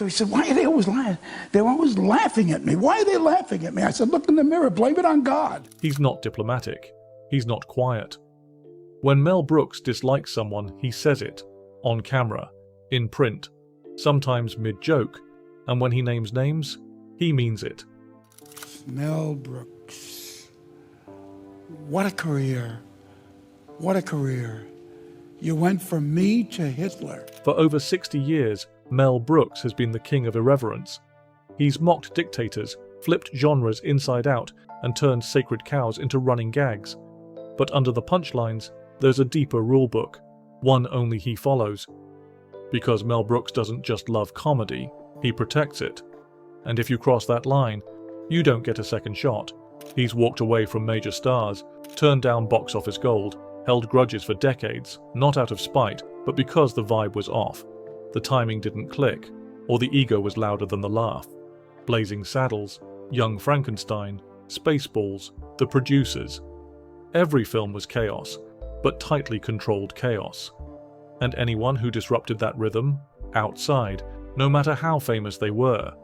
So he said, why are they always lying? They're always laughing at me. Why are they laughing at me? I said, look in the mirror, blame it on God. He's not diplomatic. He's not quiet. When Mel Brooks dislikes someone, he says it. On camera, in print, sometimes mid-joke, and when he names names, he means it. Mel Brooks. What a career. What a career. You went from me to Hitler. For over 60 years, Mel Brooks has been the king of irreverence. He's mocked dictators, flipped genres inside out, and turned sacred cows into running gags. But under the punchlines, there's a deeper rulebook, one only he follows. Because Mel Brooks doesn't just love comedy, he protects it. And if you cross that line, you don't get a second shot. He's walked away from major stars, turned down box office gold, held grudges for decades, not out of spite, but because the vibe was off. The timing didn't click, or the ego was louder than the laugh. Blazing Saddles, Young Frankenstein, Spaceballs, The Producers. Every film was chaos, but tightly controlled chaos. And anyone who disrupted that rhythm, outside, no matter how famous they were.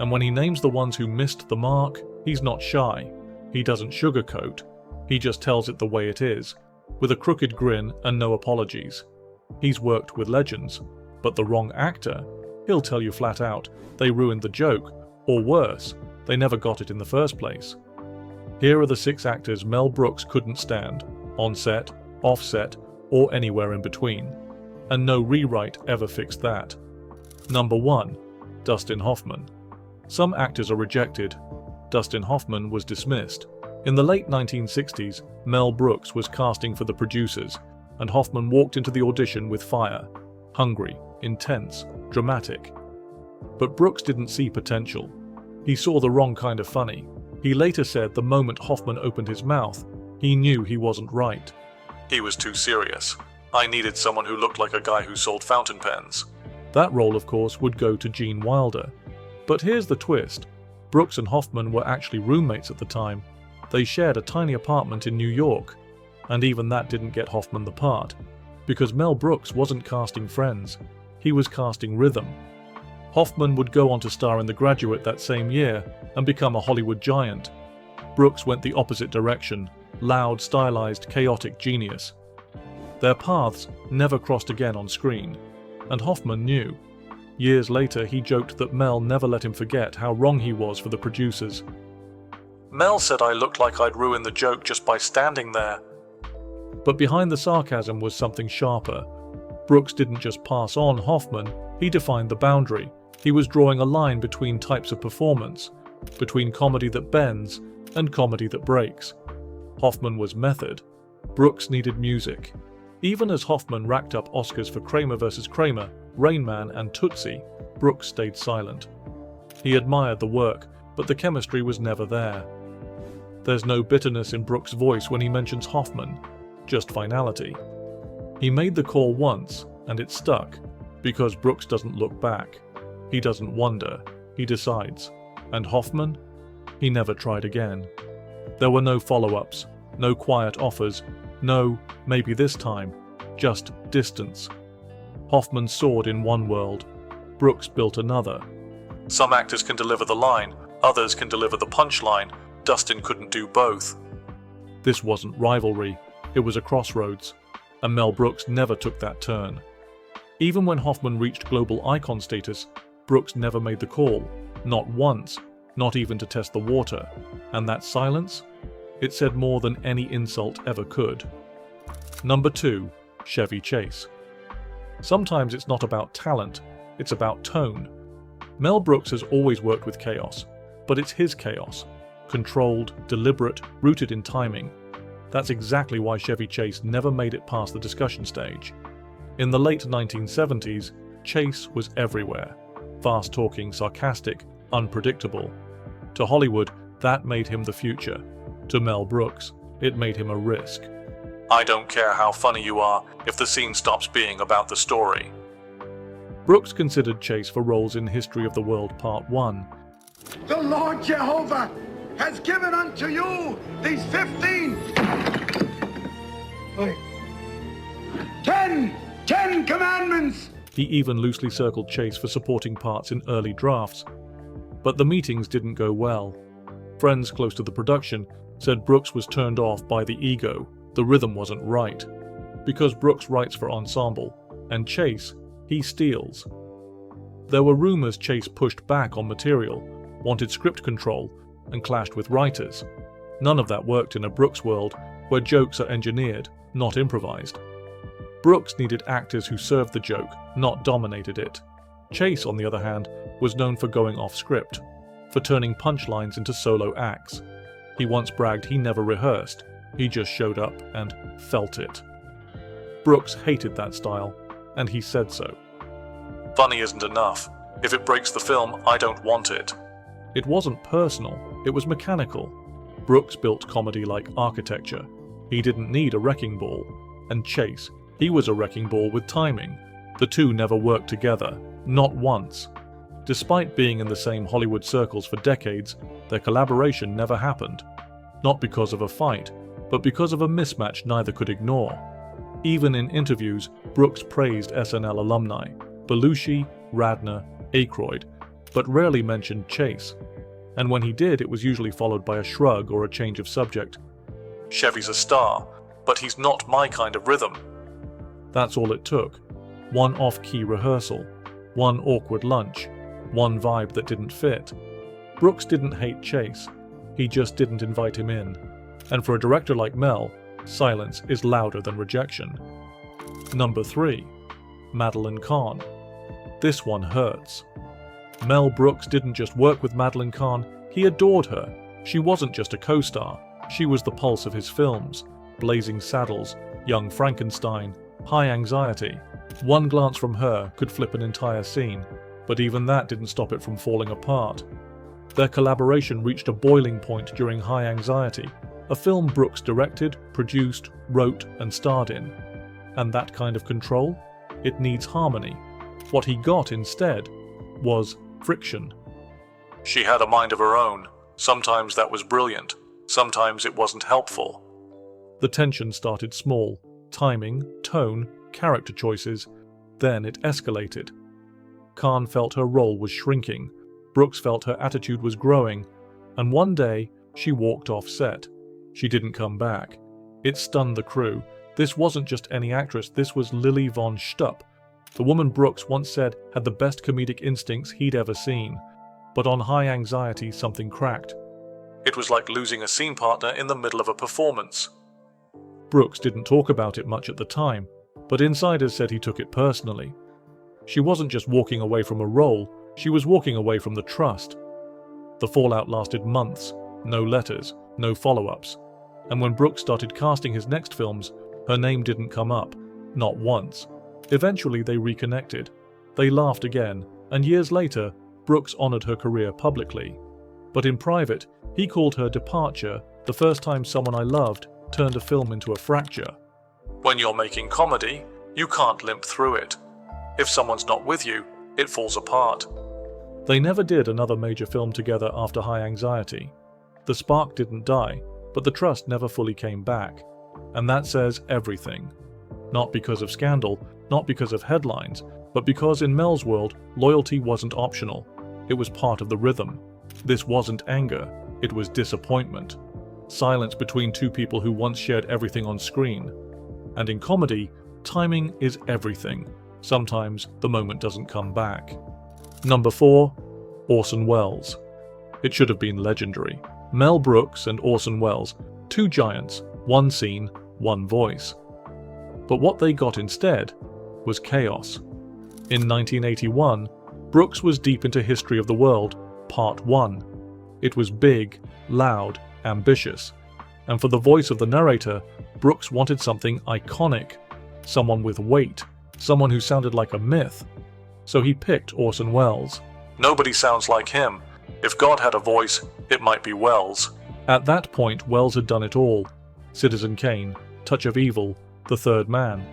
And when he names the ones who missed the mark, he's not shy. He doesn't sugarcoat. He just tells it the way it is, with a crooked grin and no apologies. He's worked with legends, but the wrong actor, he'll tell you flat out, they ruined the joke, or worse, they never got it in the first place. Here are the 6 actors Mel Brooks couldn't stand, on set, off set, or anywhere in between. And no rewrite ever fixed that. Number 1. Dustin Hoffman. Some actors are rejected. Dustin Hoffman was dismissed. In the late 1960s, Mel Brooks was casting for The Producers, and Hoffman walked into the audition with fire. Hungry, intense, dramatic. But Brooks didn't see potential. He saw the wrong kind of funny. He later said the moment Hoffman opened his mouth, he knew he wasn't right. He was too serious. I needed someone who looked like a guy who sold fountain pens. That role, of course, would go to Gene Wilder. But here's the twist. Brooks and Hoffman were actually roommates at the time. They shared a tiny apartment in New York. And even that didn't get Hoffman the part. Because Mel Brooks wasn't casting friends. He was casting rhythm. Hoffman would go on to star in The Graduate that same year and become a Hollywood giant. Brooks went the opposite direction. Loud, stylized, chaotic genius. Their paths never crossed again on screen. And Hoffman knew. Years later, he joked that Mel never let him forget how wrong he was for The Producers. Mel said I looked like I'd ruined the joke just by standing there. But behind the sarcasm was something sharper. Brooks didn't just pass on Hoffman, he defined the boundary. He was drawing a line between types of performance, between comedy that bends and comedy that breaks. Hoffman was method. Brooks needed music. Even as Hoffman racked up Oscars for Kramer vs. Kramer, Rain Man and Tootsie, Brooks stayed silent. He admired the work, but the chemistry was never there. There's no bitterness in Brooks' voice when he mentions Hoffman, just finality. He made the call once, and it stuck, because Brooks doesn't look back. He doesn't wonder, he decides. And Hoffman? He never tried again. There were no follow-ups, no quiet offers, no, maybe this time, just distance. Hoffman soared in one world, Brooks built another. Some actors can deliver the line, others can deliver the punchline. Dustin couldn't do both. This wasn't rivalry, it was a crossroads, and Mel Brooks never took that turn. Even when Hoffman reached global icon status, Brooks never made the call, not once, not even to test the water. And that silence? It said more than any insult ever could. Number 2. Chevy Chase. Sometimes it's not about talent, it's about tone. Mel Brooks has always worked with chaos, but it's his chaos. Controlled, deliberate, rooted in timing. That's exactly why Chevy Chase never made it past the discussion stage. In the late 1970s, Chase was everywhere. Fast-talking, sarcastic, unpredictable. To Hollywood, that made him the future. To Mel Brooks, it made him a risk. I don't care how funny you are if the scene stops being about the story. Brooks considered Chase for roles in History of the World Part 1. The Lord Jehovah has given unto you these 10 commandments. He even loosely circled Chase for supporting parts in early drafts. But the meetings didn't go well. Friends close to the production said Brooks was turned off by the ego, the rhythm wasn't right. Because Brooks writes for ensemble, and Chase, he steals. There were rumors Chase pushed back on material, wanted script control, and clashed with writers. None of that worked in a Brooks world where jokes are engineered, not improvised. Brooks needed actors who served the joke, not dominated it. Chase, on the other hand, was known for going off script, for turning punchlines into solo acts. He once bragged he never rehearsed, he just showed up and felt it. Brooks hated that style, and he said so. "Funny isn't enough. If it breaks the film, I don't want it." It wasn't personal, it was mechanical. Brooks built comedy like architecture. He didn't need a wrecking ball. And Chase, he was a wrecking ball with timing. The two never worked together, not once. Despite being in the same Hollywood circles for decades, their collaboration never happened. Not because of a fight, but because of a mismatch neither could ignore. Even in interviews, Brooks praised SNL alumni, Belushi, Radner, Aykroyd, but rarely mentioned Chase. And when he did, it was usually followed by a shrug or a change of subject. "Chevy's a star, but he's not my kind of rhythm." That's all it took. One off-key rehearsal, one awkward lunch, one vibe that didn't fit. Brooks didn't hate Chase, he just didn't invite him in. And for a director like Mel, silence is louder than rejection. Number 3. Madeline Kahn. This one hurts. Mel Brooks didn't just work with Madeline Kahn, he adored her. She wasn't just a co-star, she was the pulse of his films. Blazing Saddles, Young Frankenstein, High Anxiety. One glance from her could flip an entire scene, but even that didn't stop it from falling apart. Their collaboration reached a boiling point during High Anxiety, a film Brooks directed, produced, wrote, and starred in. And that kind of control? It needs harmony. What he got instead was friction. "She had a mind of her own. Sometimes that was brilliant. Sometimes it wasn't helpful." The tension started small. Timing, tone, character choices. Then it escalated. Kahn felt her role was shrinking. Brooks felt her attitude was growing. And one day, she walked off set. She didn't come back. It stunned the crew. This wasn't just any actress, this was Lily von Stupp. The woman Brooks once said had the best comedic instincts he'd ever seen. But on High Anxiety, something cracked. It was like losing a scene partner in the middle of a performance. Brooks didn't talk about it much at the time, but insiders said he took it personally. She wasn't just walking away from a role, she was walking away from the trust. The fallout lasted months, no letters, no follow-ups. And when Brooks started casting his next films, her name didn't come up, not once. Eventually they reconnected. They laughed again, and years later, Brooks honored her career publicly. But in private, he called her departure the first time someone I loved turned a film into a fracture. "When you're making comedy, you can't limp through it. If someone's not with you, it falls apart." They never did another major film together after High Anxiety. The spark didn't die, but the trust never fully came back. And that says everything. Not because of scandal, not because of headlines, but because in Mel's world, loyalty wasn't optional. It was part of the rhythm. This wasn't anger, it was disappointment. Silence between two people who once shared everything on screen. And in comedy, timing is everything. Sometimes the moment doesn't come back. Number 4. Orson Welles. It should have been legendary. Mel Brooks and Orson Welles, two giants, one scene, one voice. But what they got instead was chaos. In 1981, Brooks was deep into History of the World, Part 1. It was big, loud, ambitious. And for the voice of the narrator, Brooks wanted something iconic, someone with weight, someone who sounded like a myth. So he picked Orson Welles. "Nobody sounds like him. If God had a voice, it might be Welles." At that point, Welles had done it all. Citizen Kane, Touch of Evil, The Third Man.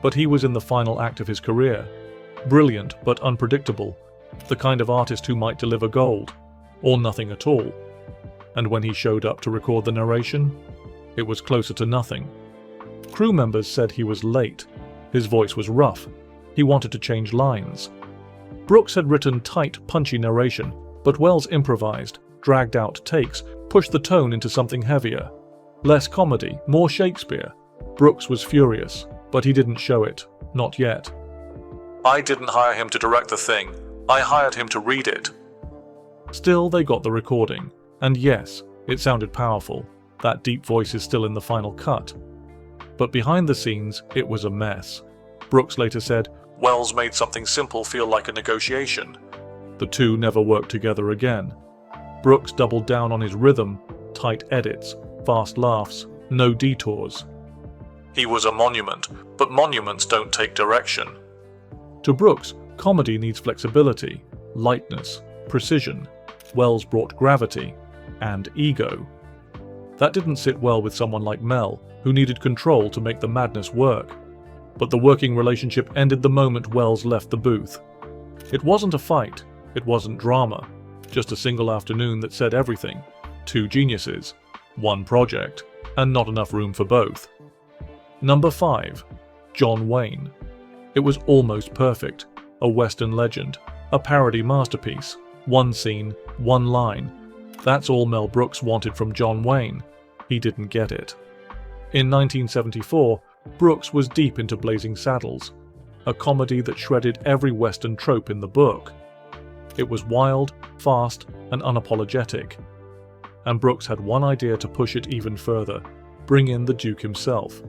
But he was in the final act of his career. Brilliant but unpredictable. The kind of artist who might deliver gold, or nothing at all. And when he showed up to record the narration, it was closer to nothing. Crew members said he was late. His voice was rough. He wanted to change lines. Brooks had written tight, punchy narration, but Wells improvised, dragged out takes, pushed the tone into something heavier. Less comedy, more Shakespeare. Brooks was furious, but he didn't show it. Not yet. "I didn't hire him to direct the thing. I hired him to read it." Still, they got the recording. And yes, it sounded powerful. That deep voice is still in the final cut. But behind the scenes, it was a mess. Brooks later said, "Wells made something simple feel like a negotiation." The two never worked together again. Brooks doubled down on his rhythm, tight edits, fast laughs, no detours. He was a monument, but monuments don't take direction. To Brooks, comedy needs flexibility, lightness, precision. Wells brought gravity and ego. That didn't sit well with someone like Mel, who needed control to make the madness work. But the working relationship ended the moment Wells left the booth. It wasn't a fight, it wasn't drama, just a single afternoon that said everything. Two geniuses, one project, and not enough room for both. Number 5. John Wayne. It was almost perfect, a Western legend, a parody masterpiece, one scene, one line. That's all Mel Brooks wanted from John Wayne. He didn't get it. In 1974, Brooks was deep into Blazing Saddles, a comedy that shredded every Western trope in the book. It was wild, fast, and unapologetic. And Brooks had one idea to push it even further, bring in the Duke himself.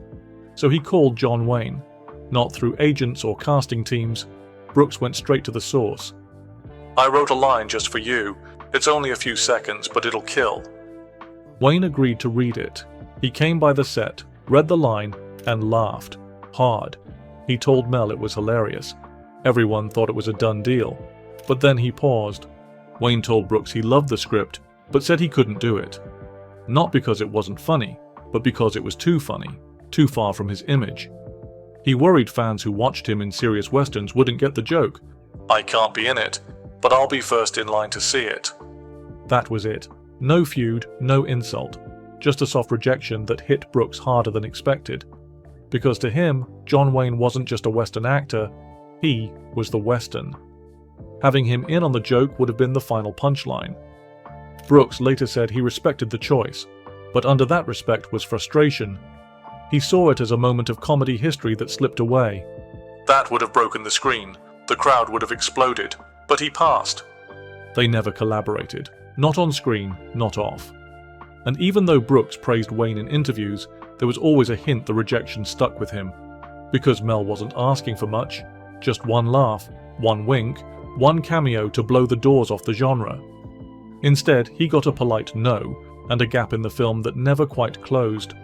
So he called John Wayne. Not through agents or casting teams, Brooks went straight to the source. "I wrote a line just for you. It's only a few seconds, but it'll kill." Wayne agreed to read it. He came by the set, read the line, and laughed. Hard. He told Mel it was hilarious. Everyone thought it was a done deal. But then he paused. Wayne told Brooks he loved the script, but said he couldn't do it. Not because it wasn't funny, but because it was too funny, too far from his image. He worried fans who watched him in serious westerns wouldn't get the joke. "I can't be in it, but I'll be first in line to see it." That was it. No feud, no insult. Just a soft rejection that hit Brooks harder than expected. Because to him, John Wayne wasn't just a Western actor, he was the Western. Having him in on the joke would have been the final punchline. Brooks later said he respected the choice, but under that respect was frustration. He saw it as a moment of comedy history that slipped away. "That would have broken the screen. The crowd would have exploded. But he passed." They never collaborated. Not on screen, not off. And even though Brooks praised Wayne in interviews, there was always a hint the rejection stuck with him. Because Mel wasn't asking for much, just one laugh, one wink, one cameo to blow the doors off the genre. Instead, he got a polite no, and a gap in the film that never quite closed.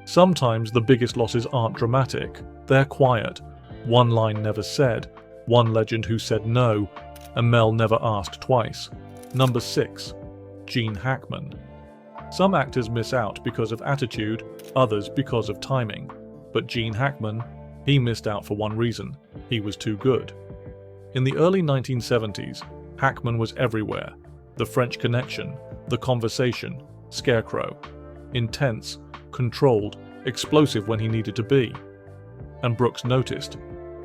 Sometimes the biggest losses aren't dramatic, they're quiet. One line never said, one legend who said no, and Mel never asked twice. Number 6. Gene Hackman. Some actors miss out because of attitude, others because of timing. But Gene Hackman, he missed out for one reason: he was too good. In the early 1970s, Hackman was everywhere. The French Connection, The Conversation, Scarecrow. Intense, controlled, explosive when he needed to be. And Brooks noticed.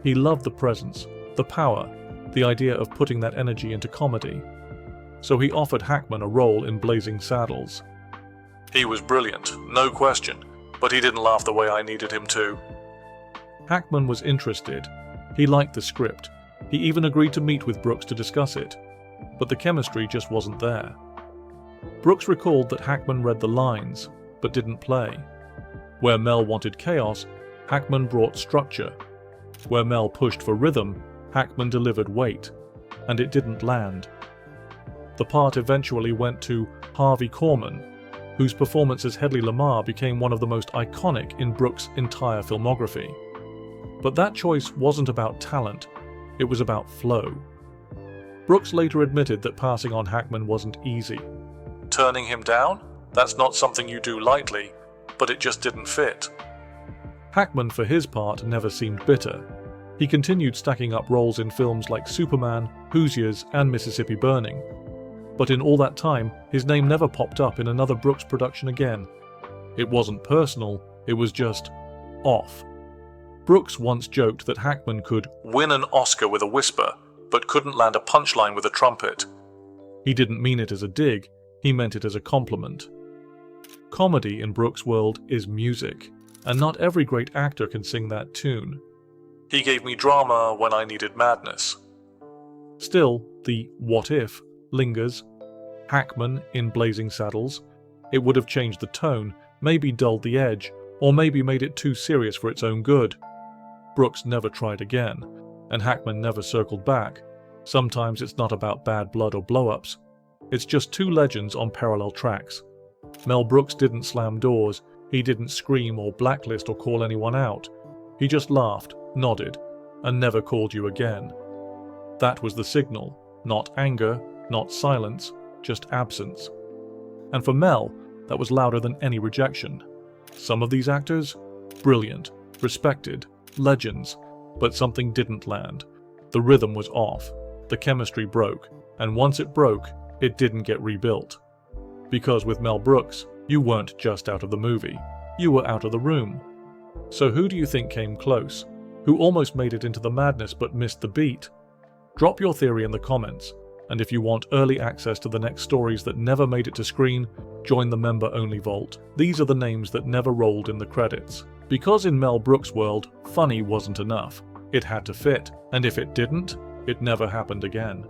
He loved the presence, the power, the idea of putting that energy into comedy. So he offered Hackman a role in Blazing Saddles. He was brilliant, no question, but he didn't laugh the way I needed him to. Hackman was interested. He liked the script. He even agreed to meet with Brooks to discuss it. But the chemistry just wasn't there. Brooks recalled that Hackman read the lines, but didn't play. Where Mel wanted chaos, Hackman brought structure. Where Mel pushed for rhythm, Hackman delivered weight. And it didn't land. The part eventually went to Harvey Korman, whose performance as Hedley Lamarr became one of the most iconic in Brooks' entire filmography. But that choice wasn't about talent, it was about flow. Brooks later admitted that passing on Hackman wasn't easy. Turning him down? That's not something you do lightly, but it just didn't fit. Hackman, for his part, never seemed bitter. He continued stacking up roles in films like Superman, Hoosiers, and Mississippi Burning. But in all that time, his name never popped up in another Brooks production again. It wasn't personal, it was just off. Brooks once joked that Hackman could win an Oscar with a whisper, but couldn't land a punchline with a trumpet. He didn't mean it as a dig, he meant it as a compliment. Comedy in Brooks' world is music, and not every great actor can sing that tune. He gave me drama when I needed madness. Still, the what if lingers. Hackman in Blazing Saddles. It would have changed the tone, maybe dulled the edge, or maybe made it too serious for its own good. Brooks never tried again, and Hackman never circled back. Sometimes it's not about bad blood or blow-ups. It's just two legends on parallel tracks. Mel Brooks didn't slam doors, he didn't scream or blacklist or call anyone out. He just laughed, nodded, and never called you again. That was the signal, not anger, not silence, just absence. And for Mel, that was louder than any rejection. Some of these actors? Brilliant, respected, legends, but something didn't land. The rhythm was off, the chemistry broke, and once it broke, it didn't get rebuilt. Because with Mel Brooks, you weren't just out of the movie, you were out of the room. So who do you think came close? Who almost made it into the madness but missed the beat? Drop your theory in the comments, and if you want early access to the next stories that never made it to screen, join the member-only vault. These are the names that never rolled in the credits. Because in Mel Brooks' world, funny wasn't enough. It had to fit, and if it didn't, it never happened again.